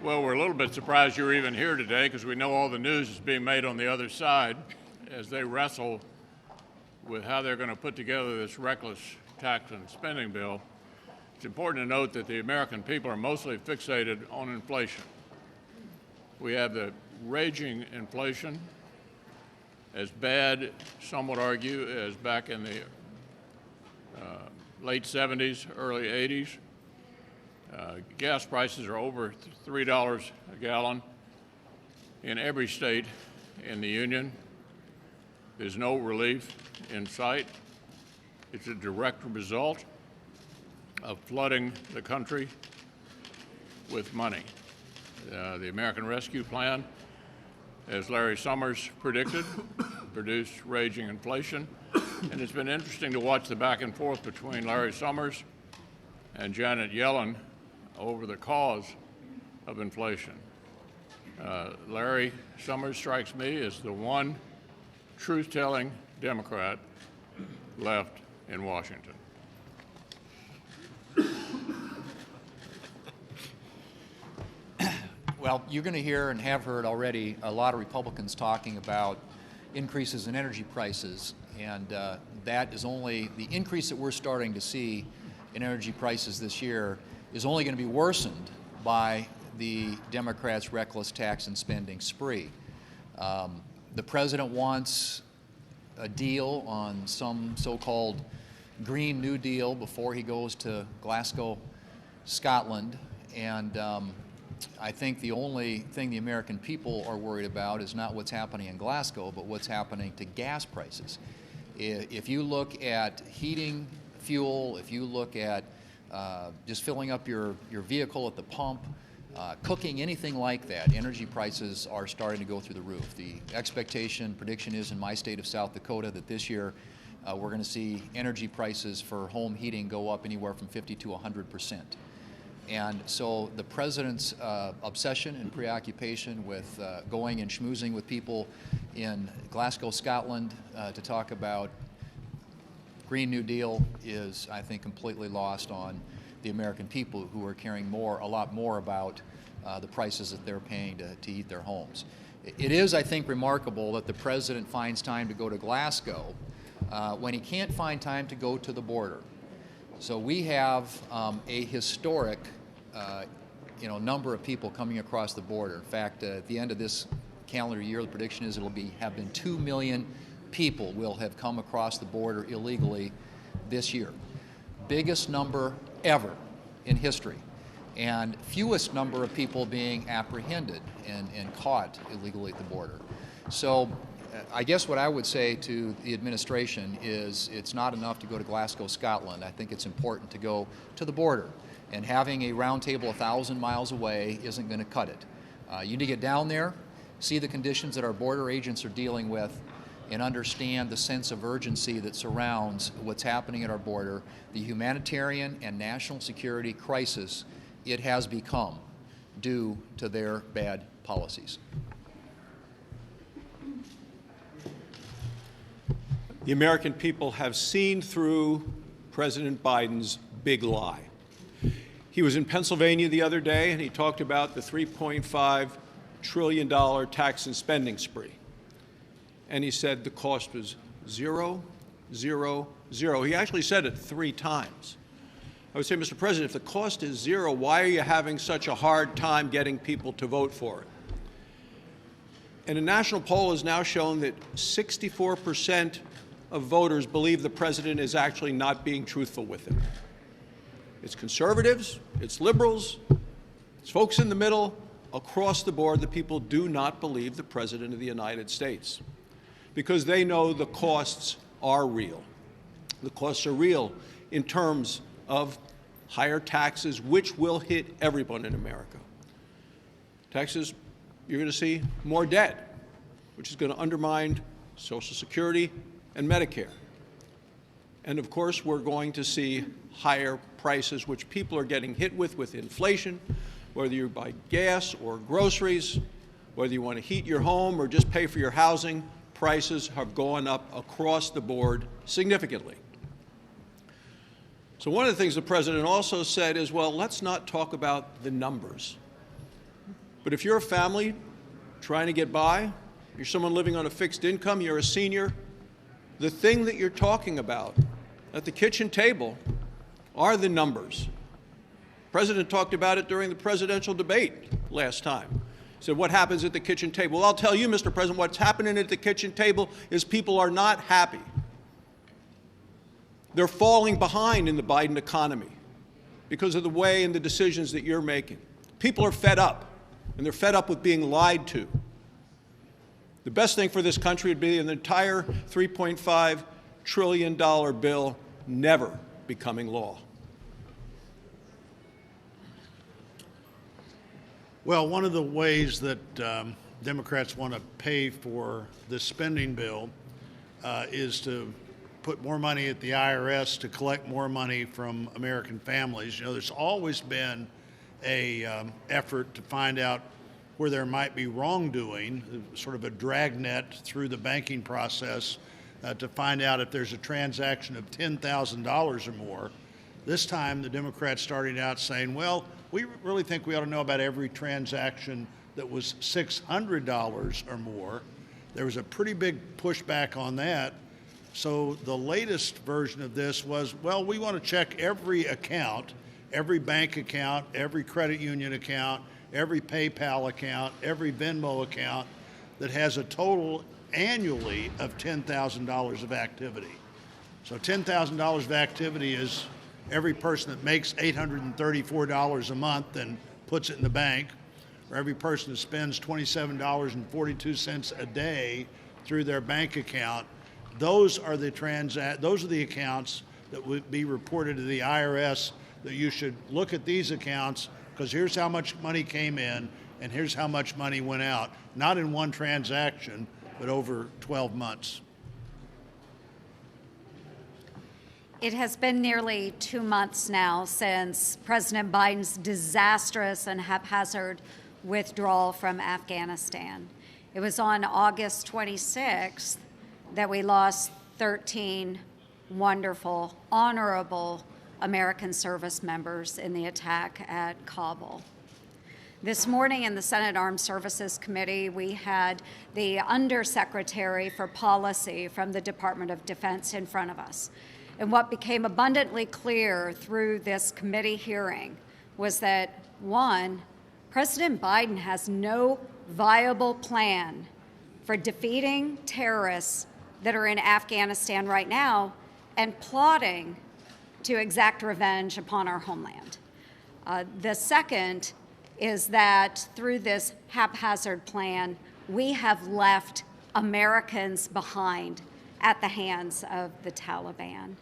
Well, we're a little bit surprised you're even here today because we know all the news is being made on the other side as they wrestle with how they're going to put together this reckless tax and spending bill. It's important to note that the American people are mostly fixated on inflation. We have the raging inflation, as bad, some would argue, as back in the late 70s, early 80s. Gas prices are over $3 a gallon in every state in the Union. There's no relief in sight. It's a direct result of flooding the country with money. The American Rescue Plan, as Larry Summers predicted, produced raging inflation. And it's been interesting to watch the back and forth between Larry Summers and Janet Yellen over the cause of inflation. Larry Summers strikes me as the one truth-telling Democrat left in Washington. Well, you're going to hear and have heard already a lot of Republicans talking about increases in energy prices, and that is only the increase that we're starting to see in energy prices this year is only going to be worsened by the Democrats' reckless tax and spending spree. The president wants a deal on some so-called Green New Deal before he goes to Glasgow, Scotland, and I think the only thing the American people are worried about is not what's happening in Glasgow, but what's happening to gas prices. If you look at heating fuel, if you look at just filling up your vehicle at the pump, cooking, anything like that, energy prices are starting to go through the roof. The prediction is in my state of South Dakota that this year we're going to see energy prices for home heating go up anywhere from 50 to 100%. And so the president's obsession and preoccupation with going and schmoozing with people in Glasgow, Scotland to talk about Green New Deal is, I think, completely lost on the American people who are caring a lot more about the prices that they're paying to heat their homes. It is, I think, remarkable that the president finds time to go to Glasgow when he can't find time to go to the border. So we have a historic number of people coming across the border. In fact, at the end of this calendar year, the prediction is have been 2 million people will have come across the border illegally this year. Biggest number ever in history, and fewest number of people being apprehended and caught illegally at the border. So I guess what I would say to the administration is it's not enough to go to Glasgow, Scotland. I think it's important to go to the border. And having a round table 1,000 miles away isn't going to cut it. You need to get down there, see the conditions that our border agents are dealing with, and understand the sense of urgency that surrounds what's happening at our border, the humanitarian and national security crisis it has become due to their bad policies. The American people have seen through President Biden's big lie. He was in Pennsylvania the other day, and he talked about the $3.5 trillion tax and spending spree. And he said the cost was 0, 0, 0. He actually said it 3 times. I would say, Mr. President, if the cost is 0, why are you having such a hard time getting people to vote for it? And a national poll has now shown that 64% of voters believe the president is actually not being truthful with them. It's conservatives, it's liberals, it's folks in the middle. Across the board, the people do not believe the president of the United States because they know the costs are real. The costs are real in terms of higher taxes, which will hit everyone in America. Taxes, you're going to see more debt, which is going to undermine Social Security and Medicare. And of course, we're going to see higher prices, which people are getting hit with inflation, whether you buy gas or groceries, whether you want to heat your home or just pay for your housing, prices have gone up across the board significantly. So one of the things the president also said is, well, let's not talk about the numbers. But if you're a family trying to get by, you're someone living on a fixed income, you're a senior, the thing that you're talking about at the kitchen table are the numbers. The President talked about it during the presidential debate last time. He said, what happens at the kitchen table? Well, I'll tell you, Mr. President, what's happening at the kitchen table is people are not happy. They're falling behind in the Biden economy because of the way and the decisions that you're making. People are fed up, and they're fed up with being lied to. The best thing for this country would be an entire $3.5 trillion bill never becoming law. Well, one of the ways that Democrats want to pay for this spending bill is to put more money at the IRS to collect more money from American families. You know, there's always been a effort to find out where there might be wrongdoing, sort of a dragnet through the banking process to find out if there's a transaction of $10,000 or more. This time, the Democrats started out saying, well, we really think we ought to know about every transaction that was $600 or more. There was a pretty big pushback on that. So the latest version of this was, well, we want to check every account, every bank account, every credit union account, every PayPal account, every Venmo account that has a total annually of $10,000 of activity. So $10,000 of activity is every person that makes $834 a month and puts it in the bank, or every person that spends $27.42 a day through their bank account. Those are the accounts that would be reported to the IRS, that you should look at these accounts because here's how much money came in and here's how much money went out, not in one transaction, but over 12 months. It has been nearly 2 months now since President Biden's disastrous and haphazard withdrawal from Afghanistan. It was on August 26th that we lost 13 wonderful, honorable American service members in the attack at Kabul. This morning in the Senate Armed Services Committee, we had the Undersecretary for Policy from the Department of Defense in front of us. And what became abundantly clear through this committee hearing was that, one, President Biden has no viable plan for defeating terrorists that are in Afghanistan right now and plotting to exact revenge upon our homeland. The second is that through this haphazard plan, we have left Americans behind at the hands of the Taliban.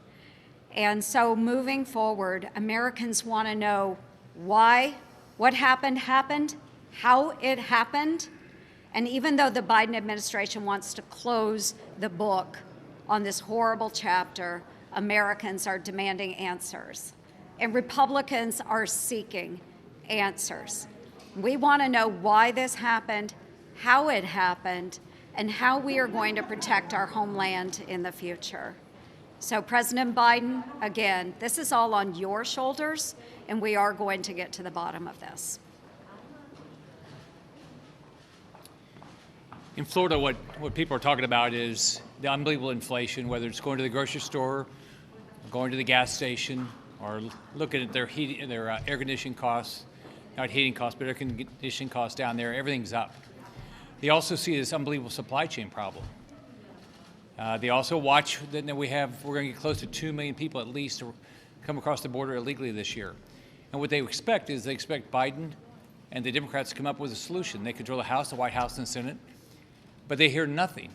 And so moving forward, Americans want to know why what happened, how it happened, and even though the Biden administration wants to close the book on this horrible chapter, Americans are demanding answers, and Republicans are seeking answers. We want to know why this happened, how it happened, and how we are going to protect our homeland in the future. So President Biden, again, this is all on your shoulders, and we are going to get to the bottom of this. In Florida, what people are talking about is the unbelievable inflation, whether it's going to the grocery store, going to the gas station, or looking at their air conditioning costs, not heating costs, but air conditioning costs down there. Everything's up. They also see this unbelievable supply chain problem. They also watch that we're going to get close to 2 million people at least to come across the border illegally this year. And what they expect is they expect Biden and the Democrats to come up with a solution. They control the House, the White House, and the Senate, but they hear nothing.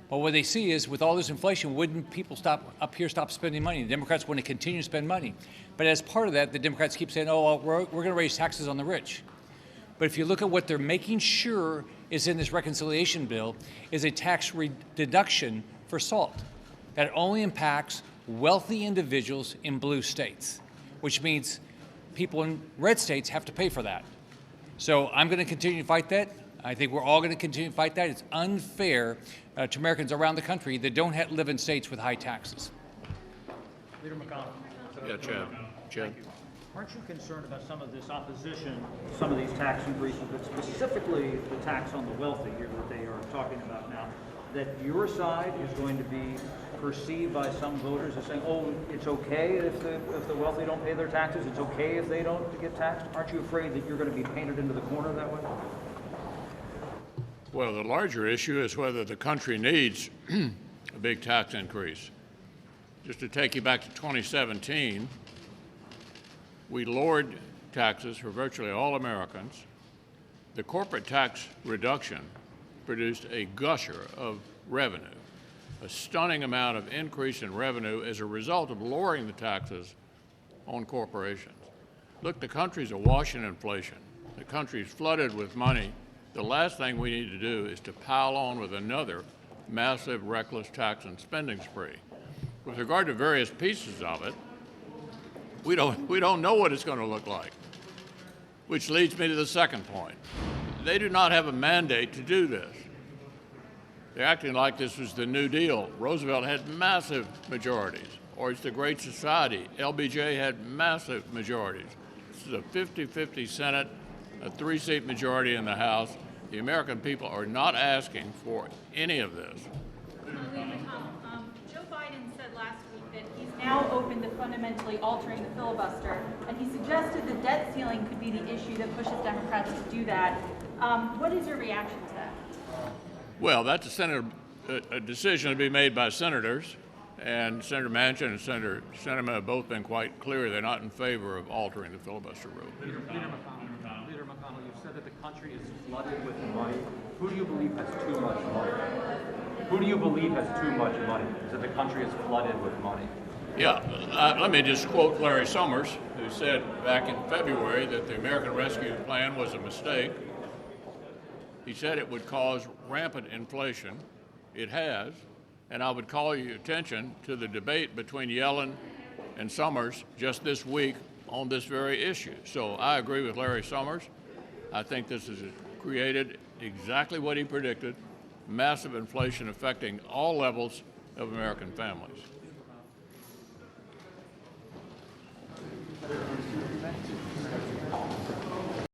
But what they see is with all this inflation, wouldn't people stop spending money? The Democrats want to continue to spend money. But as part of that, the Democrats keep saying, oh, well, we're going to raise taxes on the rich. But if you look at what they're making sure is in this reconciliation bill is a tax deduction for salt that only impacts wealthy individuals in blue states, which means people in red states have to pay for that. So I'm going to continue to fight that. I think we're all going to continue to fight that. It's unfair to Americans around the country that don't live in states with high taxes. Yeah, Chad. Aren't you concerned about some of this opposition, some of these tax increases, but specifically the tax on the wealthy here that they are talking about now, that your side is going to be perceived by some voters as saying, oh, it's okay if the wealthy don't pay their taxes, it's okay if they don't get taxed? Aren't you afraid that you're going to be painted into the corner that way? Well, the larger issue is whether the country needs a big tax increase. Just to take you back to 2017, we lowered taxes for virtually all Americans. The corporate tax reduction produced a gusher of revenue, a stunning amount of increase in revenue as a result of lowering the taxes on corporations. Look, the country's awash in inflation. The country's flooded with money. The last thing we need to do is to pile on with another massive, reckless tax and spending spree. With regard to various pieces of it, we don't know what it's going to look like, which leads me to the second point. They do not have a mandate to do this. They're acting like this was the New Deal. Roosevelt had massive majorities, or it's the Great Society. LBJ had massive majorities. This is a 50-50 Senate, a 3-seat majority in the House. The American people are not asking for any of this. Joe Biden said last week that he's now open to fundamentally altering the filibuster, and he suggested the debt ceiling could be the issue that pushes Democrats to do that. What is your reaction to that? Well, that's a decision to be made by senators, and Senator Manchin and Senator Sinema have both been quite clear they're not in favor of altering the filibuster rule. Leader McConnell, you've said that the country is flooded with money. Who do you believe has too much money? Who do you believe has too much money? Is it the country is flooded with money? Yeah, let me just quote Larry Summers, who said back in February that the American Rescue Plan was a mistake. He said it would cause rampant inflation. It has. And I would call your attention to the debate between Yellen and Summers just this week on this very issue. So I agree with Larry Summers. I think this has created exactly what he predicted, massive inflation affecting all levels of American families.